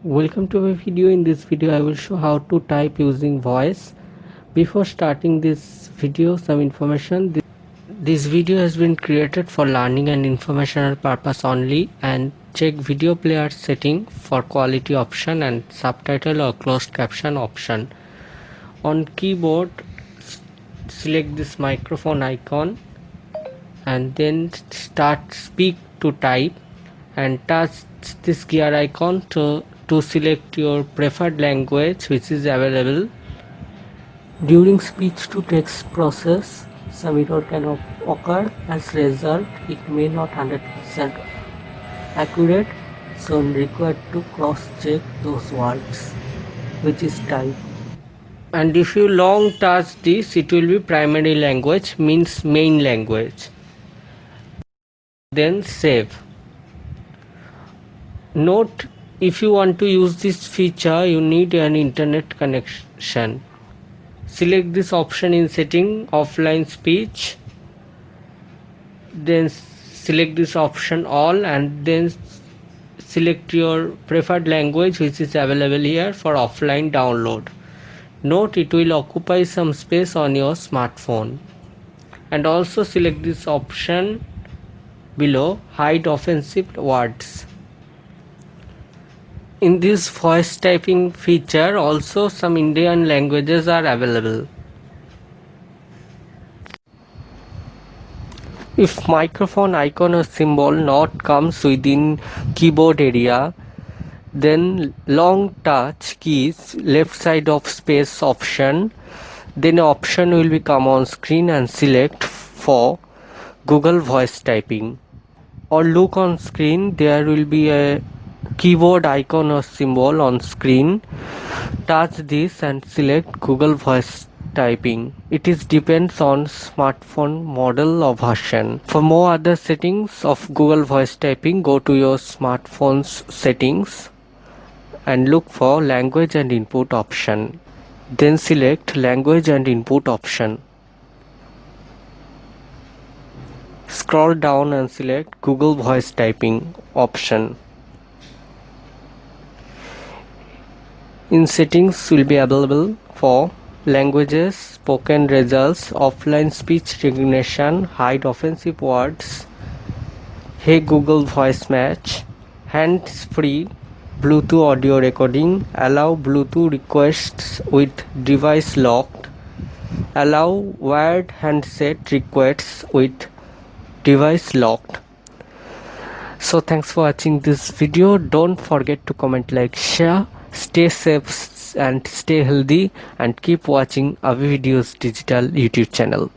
Welcome to my video. In this video I will show how to type using voice. Before starting this video, some information. This video has been created for learning and informational purpose only, and check video player setting for quality option and subtitle or closed caption option. On keyboard, select this microphone icon and then start speak to type, and touch this gear icon to select your preferred language which is available. During speech to text process, some error can occur. As result, it may not 100% accurate, so required to cross check those words which is typed. And if you long touch this, it will be primary language, means main language. Then save. Note, if you want to use this feature, you need an internet connection. Select this option in setting, offline speech, then select this option all, and then select your preferred language which is available here for offline download. Note, it will occupy some space on your smartphone. And also select this option below, hide offensive words. In this voice typing feature, also some Indian languages are available. If microphone icon or symbol not comes within keyboard area, then long touch keys left side of space option, then option will be come on screen and select for Google voice typing, or look on screen, there will be a keyboard icon or symbol on screen. Touch this and select Google voice typing. It is depends on smartphone model or version. For more other settings of Google voice typing, go to your smartphone's settings and look for language and input option. Then select language and input option. Scroll down and select Google voice typing option. In settings will be available for languages, spoken results, offline speech recognition, hide offensive words, hey Google voice match, hands-free Bluetooth audio recording, allow Bluetooth requests with device locked, allow wired handset requests with device locked. So thanks for watching this video. Don't forget to comment, like, share. Stay safe and stay healthy, and keep watching Avi Videos Digital YouTube channel.